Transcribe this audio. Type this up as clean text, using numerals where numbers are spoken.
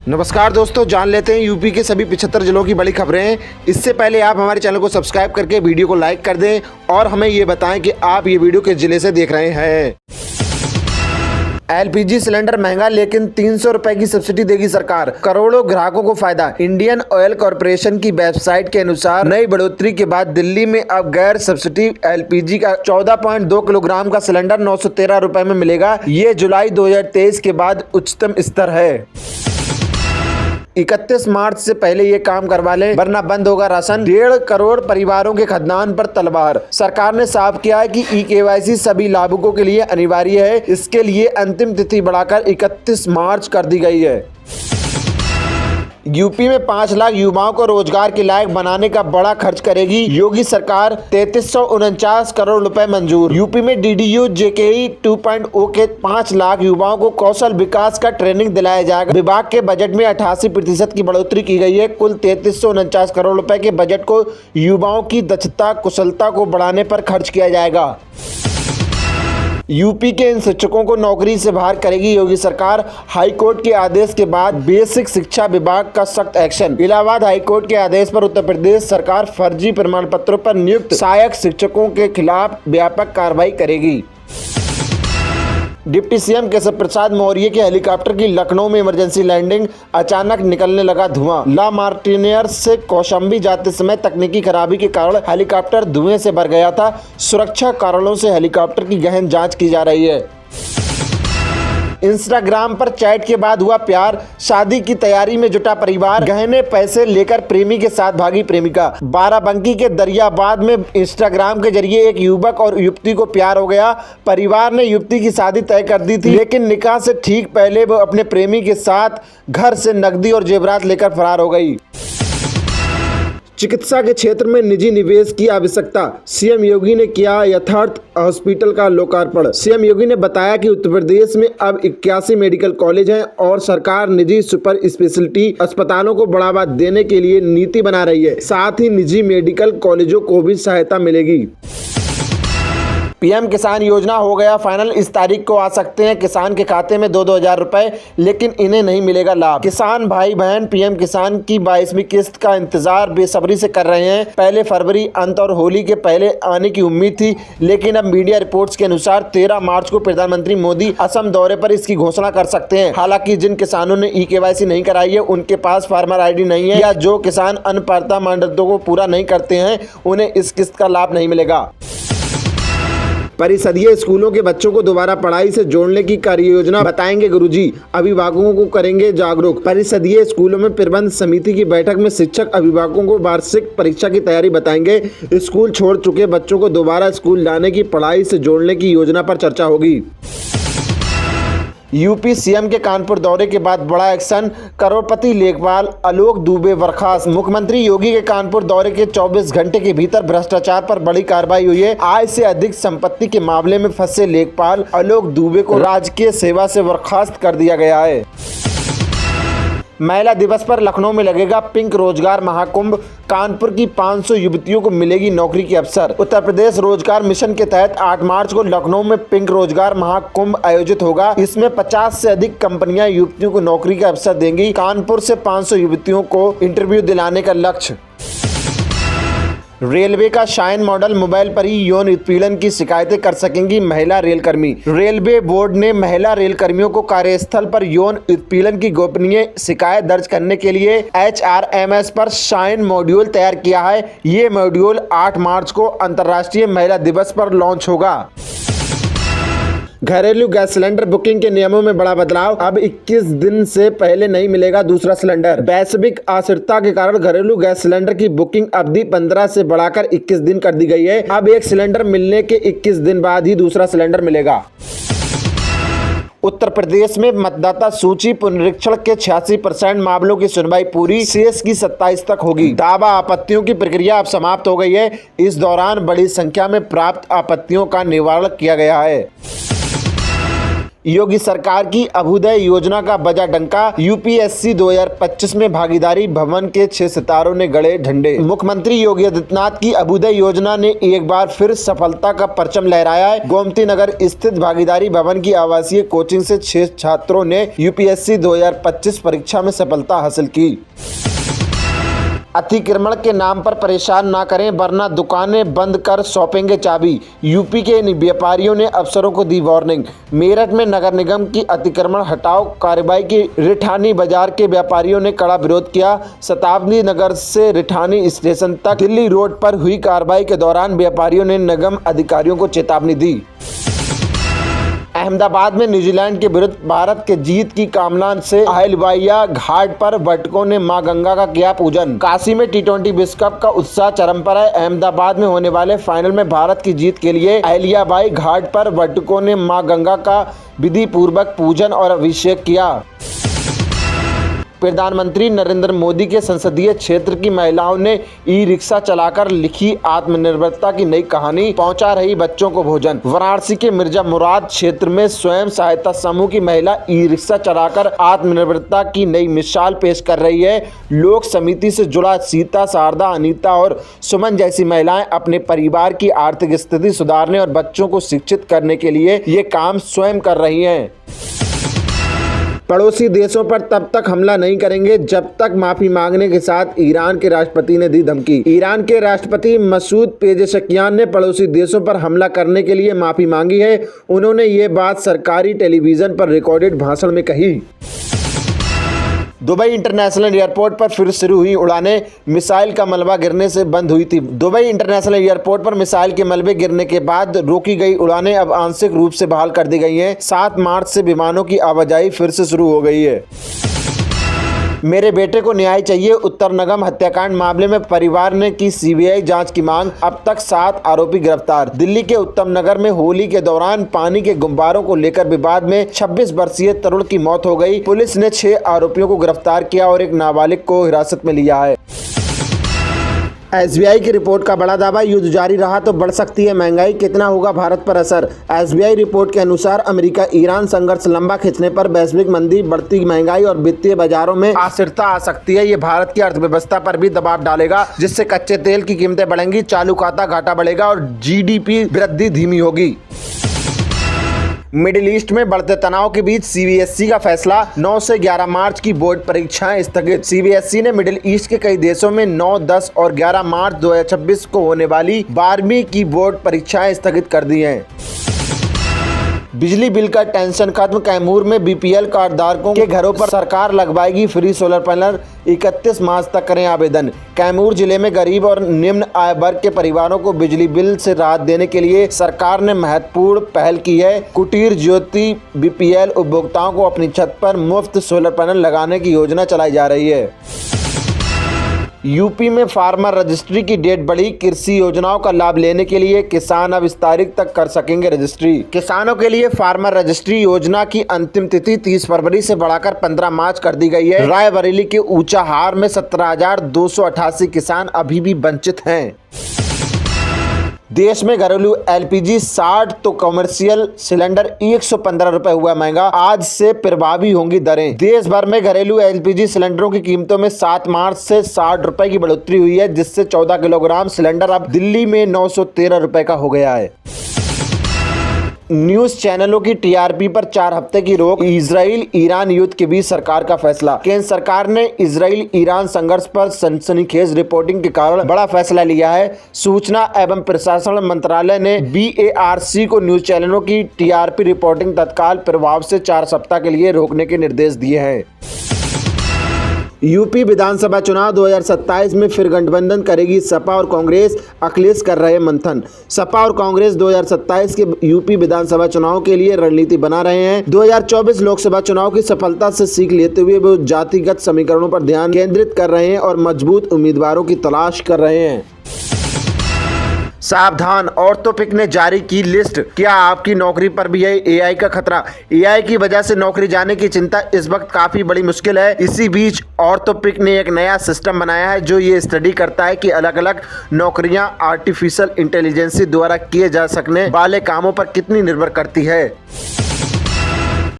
नमस्कार दोस्तों, जान लेते हैं यूपी के सभी 75 जिलों की बड़ी खबरें। इससे पहले आप हमारे चैनल को सब्सक्राइब करके वीडियो को लाइक कर दें और हमें ये बताएं कि आप ये वीडियो किस जिले से देख रहे हैं। एलपीजी सिलेंडर महंगा, लेकिन 300 रुपए की सब्सिडी देगी सरकार, करोड़ों ग्राहकों को फायदा। इंडियन ऑयल कॉर्पोरेशन की वेबसाइट के अनुसार नई बढ़ोतरी के बाद दिल्ली में अब गैर सब्सिडी एलपीजी का 14.2 किलोग्राम का सिलेंडर 913 रुपए में मिलेगा। ये जुलाई 2023 के बाद उच्चतम स्तर है। 31 मार्च से पहले ये काम करवा लें, वरना बंद होगा राशन। 1.5 करोड़ परिवारों के खाद्यान्न पर तलवार। सरकार ने साफ किया है कि ई-केवाईसी सभी लाभुकों के लिए अनिवार्य है। इसके लिए अंतिम तिथि बढ़ाकर 31 मार्च कर दी गई है। यूपी में 5 लाख युवाओं को रोजगार के लायक बनाने का बड़ा खर्च करेगी योगी सरकार। 3349 करोड़ रुपए मंजूर। यूपी में डीडीयू जेकेई 2.0 के 5 लाख युवाओं को कौशल विकास का ट्रेनिंग दिलाया जाएगा। विभाग के बजट में 88% की बढ़ोतरी की गई है। कुल 3349 करोड़ रुपए के बजट को युवाओं की दक्षता कुशलता को बढ़ाने पर खर्च किया जाएगा। यूपी के इन शिक्षकों को नौकरी से बाहर करेगी योगी सरकार। हाईकोर्ट के आदेश के बाद बेसिक शिक्षा विभाग का सख्त एक्शन। इलाहाबाद हाईकोर्ट के आदेश पर उत्तर प्रदेश सरकार फर्जी प्रमाण पत्रों पर नियुक्त सहायक शिक्षकों के खिलाफ व्यापक कार्रवाई करेगी। डिप्टी सीएम केशव प्रसाद मौर्य के हेलीकॉप्टर की लखनऊ में इमरजेंसी लैंडिंग, अचानक निकलने लगा धुआं। ला मार्टिनियर से कौशाम्बी जाते समय तकनीकी खराबी के कारण हेलीकॉप्टर धुएं से भर गया था। सुरक्षा कारणों से हेलीकॉप्टर की गहन जांच की जा रही है। इंस्टाग्राम पर चैट के बाद हुआ प्यार, शादी की तैयारी में जुटा परिवार। गहने पैसे लेकर प्रेमी के साथ भागी प्रेमिका। बाराबंकी के दरियाबाद में इंस्टाग्राम के जरिए एक युवक और युवती को प्यार हो गया। परिवार ने युवती की शादी तय कर दी थी, लेकिन निकाह से ठीक पहले वो अपने प्रेमी के साथ घर से नकदी और जेवरात लेकर फरार हो गई। चिकित्सा के क्षेत्र में निजी निवेश की आवश्यकता, सीएम योगी ने किया यथार्थ हॉस्पिटल का लोकार्पण। सीएम योगी ने बताया कि उत्तर प्रदेश में अब 81 मेडिकल कॉलेज हैं और सरकार निजी सुपर स्पेशलिटी अस्पतालों को बढ़ावा देने के लिए नीति बना रही है। साथ ही निजी मेडिकल कॉलेजों को भी सहायता मिलेगी। पीएम किसान योजना हो गया फाइनल। इस तारीख को आ सकते हैं किसान के खाते में 2-2 हज़ार रुपए, लेकिन इन्हें नहीं मिलेगा लाभ। किसान भाई बहन पीएम किसान की 22वीं किस्त का इंतजार बेसब्री से कर रहे हैं। पहले फरवरी अंत और होली के पहले आने की उम्मीद थी, लेकिन अब मीडिया रिपोर्ट्स के अनुसार 13 मार्च को प्रधानमंत्री मोदी असम दौरे पर इसकी घोषणा कर सकते हैं। हालांकि जिन किसानों ने ई-केवाईसी नहीं कराई है, उनके पास फार्मर आईडी नहीं है, या जो किसान अन्य पात्रता मानदंडों को पूरा नहीं करते हैं, उन्हें इस किस्त का लाभ नहीं मिलेगा। परिषदीय स्कूलों के बच्चों को दोबारा पढ़ाई से जोड़ने की कार्ययोजना बताएंगे गुरुजी, अभिभावकों को करेंगे जागरूक। परिषदीय स्कूलों में प्रबंध समिति की बैठक में शिक्षक अभिभावकों को वार्षिक परीक्षा की तैयारी बताएंगे। स्कूल छोड़ चुके बच्चों को दोबारा स्कूल लाने की पढ़ाई से जोड़ने की योजना पर चर्चा होगी। यूपी सीएम के कानपुर दौरे के बाद बड़ा एक्शन, करोड़पति लेखपाल आलोक दुबे बर्खास्त। मुख्यमंत्री योगी के कानपुर दौरे के 24 घंटे के भीतर भ्रष्टाचार पर बड़ी कार्रवाई हुई है। आय से अधिक संपत्ति के मामले में फंसे लेखपाल आलोक दुबे को राजकीय सेवा से बर्खास्त कर दिया गया है। महिला दिवस पर लखनऊ में लगेगा पिंक रोजगार महाकुंभ। कानपुर की 500 युवतियों को मिलेगी नौकरी के अवसर। उत्तर प्रदेश रोजगार मिशन के तहत 8 मार्च को लखनऊ में पिंक रोजगार महाकुंभ आयोजित होगा। इसमें 50 से अधिक कंपनियां युवतियों को नौकरी का अवसर देंगी। कानपुर से 500 युवतियों को इंटरव्यू दिलाने का लक्ष्य। रेलवे का शाइन मॉडल, मोबाइल पर ही यौन उत्पीड़न की शिकायतें कर सकेंगी महिला रेलकर्मी। रेलवे बोर्ड ने महिला रेलकर्मियों को कार्यस्थल पर यौन उत्पीड़न की गोपनीय शिकायत दर्ज करने के लिए HRMS पर शाइन मॉड्यूल तैयार किया है। ये मॉड्यूल 8 मार्च को अंतर्राष्ट्रीय महिला दिवस पर लॉन्च होगा। घरेलू गैस सिलेंडर बुकिंग के नियमों में बड़ा बदलाव, अब 21 दिन से पहले नहीं मिलेगा दूसरा सिलेंडर। वैश्विक अस्थिरता के कारण घरेलू गैस सिलेंडर की बुकिंग अवधि 15 से बढ़ाकर 21 दिन कर दी गई है। अब एक सिलेंडर मिलने के 21 दिन बाद ही दूसरा सिलेंडर मिलेगा। उत्तर प्रदेश में मतदाता सूची पुनरीक्षण के 86% मामलों की सुनवाई पूरी, शेष की 27 तक होगी। दावा आपत्तियों की प्रक्रिया अब समाप्त हो गई है। इस दौरान बड़ी संख्या में प्राप्त आपत्तियों का निवारण किया गया है। योगी सरकार की अभ्युदय योजना का बजा डंका, यूपीएससी 2025 में भागीदारी भवन के 6 सितारों ने गड़े झंडे। मुख्यमंत्री योगी आदित्यनाथ की अभ्युदय योजना ने एक बार फिर सफलता का परचम लहराया है। गोमती नगर स्थित भागीदारी भवन की आवासीय कोचिंग से 6 छात्रों ने यूपीएससी 2025 परीक्षा में सफलता हासिल की। अतिक्रमण के नाम पर परेशान ना करें वरना दुकानें बंद कर सौंपेंगे चाबी, यूपी के व्यापारियों ने अफसरों को दी वार्निंग। मेरठ में नगर निगम की अतिक्रमण हटाओ कार्रवाई की रिठानी बाजार के व्यापारियों ने कड़ा विरोध किया। शताब्दी नगर से रिठानी स्टेशन तक दिल्ली रोड पर हुई कार्रवाई के दौरान व्यापारियों ने निगम अधिकारियों को चेतावनी दी। अहमदाबाद में न्यूजीलैंड के विरुद्ध भारत के जीत की कामना से अहिल्याबाई घाट पर पर्यटकों ने मां गंगा का किया पूजन। काशी में टी20 विश्व कप का उत्साह चरम पर है। अहमदाबाद में होने वाले फाइनल में भारत की जीत के लिए अहिल्याबाई घाट पर पर्यटकों ने मां गंगा का विधि पूर्वक पूजन और अभिषेक किया। प्रधानमंत्री नरेंद्र मोदी के संसदीय क्षेत्र की महिलाओं ने ई रिक्शा चलाकर लिखी आत्मनिर्भरता की नई कहानी, पहुंचा रही बच्चों को भोजन। वाराणसी के मिर्जा मुराद क्षेत्र में स्वयं सहायता समूह की महिला ई रिक्शा चलाकर आत्मनिर्भरता की नई मिसाल पेश कर रही है। लोक समिति से जुड़ा सीता, शारदा, अनीता और सुमन जैसी महिलाएं अपने परिवार की आर्थिक स्थिति सुधारने और बच्चों को शिक्षित करने के लिए ये काम स्वयं कर रही हैं। पड़ोसी देशों पर तब तक हमला नहीं करेंगे जब तक माफी मांगने के साथ ईरान के राष्ट्रपति ने दी धमकी। ईरान के राष्ट्रपति मसूद पेजेशकियान ने पड़ोसी देशों पर हमला करने के लिए माफी मांगी है। उन्होंने ये बात सरकारी टेलीविजन पर रिकॉर्डेड भाषण में कही। दुबई इंटरनेशनल एयरपोर्ट पर फिर शुरू हुई उड़ानें, मिसाइल का मलबा गिरने से बंद हुई थी। दुबई इंटरनेशनल एयरपोर्ट पर मिसाइल के मलबे गिरने के बाद रोकी गई उड़ानें अब आंशिक रूप से बहाल कर दी गई हैं। 7 मार्च से विमानों की आवाजाही फिर से शुरू हो गई है। मेरे बेटे को न्याय चाहिए, उत्तर नगम हत्याकांड मामले में परिवार ने की सीबीआई जांच की मांग। अब तक 7 आरोपी गिरफ्तार। दिल्ली के उत्तम नगर में होली के दौरान पानी के गुब्बारों को लेकर विवाद में 26 वर्षीय तरुण की मौत हो गई। पुलिस ने 6 आरोपियों को गिरफ्तार किया और एक नाबालिग को हिरासत में लिया है। एसबीआई की रिपोर्ट का बड़ा दावा, युद्ध जारी रहा तो बढ़ सकती है महंगाई, कितना होगा भारत पर असर। एसबीआई रिपोर्ट के अनुसार अमेरिका ईरान संघर्ष लंबा खिंचने पर वैश्विक मंदी, बढ़ती महंगाई और वित्तीय बाजारों में अस्थिरता आ सकती है। ये भारत की अर्थव्यवस्था पर भी दबाव डालेगा, जिससे कच्चे तेल की कीमतें बढ़ेंगी, चालू खाता घाटा बढ़ेगा और जीडीपी वृद्धि धीमी होगी। मिडिल ईस्ट में बढ़ते तनाव के बीच सीबीएसई का फैसला, 9 से 11 मार्च की बोर्ड परीक्षाएं स्थगित। सीबीएसई ने मिडिल ईस्ट के कई देशों में 9, 10 और 11 मार्च 2026 को होने वाली 12वीं की बोर्ड परीक्षाएं स्थगित कर दी हैं। बिजली बिल का टेंशन खत्म, कैमूर में बीपीएल कार्ड धारकों के घरों पर सरकार लगवाएगी फ्री सोलर पैनल, 31 मार्च तक करें आवेदन। कैमूर जिले में गरीब और निम्न आय वर्ग के परिवारों को बिजली बिल से राहत देने के लिए सरकार ने महत्वपूर्ण पहल की है। कुटीर ज्योति बीपीएल उपभोक्ताओं को अपनी छत पर मुफ्त सोलर पैनल लगाने की योजना चलाई जा रही है। यूपी में फार्मर रजिस्ट्री की डेट बढ़ी, कृषि योजनाओं का लाभ लेने के लिए किसान अब इस तारीख तक कर सकेंगे रजिस्ट्री। किसानों के लिए फार्मर रजिस्ट्री योजना की अंतिम तिथि 30 फरवरी से बढ़ाकर 15 मार्च कर दी गई है। रायबरेली के ऊंचाहार में 17,288 किसान अभी भी वंचित हैं। देश में घरेलू एलपीजी 60 तो कमर्शियल सिलेंडर 115 रुपए हुआ महंगा, आज से प्रभावी होंगी दरें। देश भर में घरेलू एलपीजी सिलेंडरों की कीमतों में 7 मार्च से 60 रुपए की बढ़ोतरी हुई है, जिससे 14 किलोग्राम सिलेंडर अब दिल्ली में 913 रुपए का हो गया है। न्यूज चैनलों की टीआरपी पर 4 हफ्ते की रोक, इजराइल ईरान युद्ध के बीच सरकार का फैसला। केंद्र सरकार ने इजराइल ईरान संघर्ष पर सनसनीखेज रिपोर्टिंग के कारण बड़ा फैसला लिया है। सूचना एवं प्रशासन मंत्रालय ने बीएआरसी को न्यूज चैनलों की टीआरपी रिपोर्टिंग तत्काल प्रभाव से 4 सप्ताह के लिए रोकने के निर्देश दिए हैं। यूपी विधानसभा चुनाव 2027 में फिर गठबंधन करेगी सपा और कांग्रेस, अखिलेश कर रहे मंथन। सपा और कांग्रेस 2027 के यूपी विधानसभा चुनाव के लिए रणनीति बना रहे हैं। 2024 लोकसभा चुनाव की सफलता से सीख लेते हुए वो जातिगत समीकरणों पर ध्यान केंद्रित कर रहे हैं और मजबूत उम्मीदवारों की तलाश कर रहे हैं। सावधान, ऑर्थोपिक ने जारी की लिस्ट, क्या आपकी नौकरी पर भी है एआई का खतरा। एआई की वजह से नौकरी जाने की चिंता इस वक्त काफी बड़ी मुश्किल है। इसी बीच ऑर्थोपिक ने एक नया सिस्टम बनाया है जो ये स्टडी करता है कि अलग अलग नौकरियां आर्टिफिशियल इंटेलिजेंस द्वारा किए जा सकने वाले कामों पर कितनी निर्भर करती है।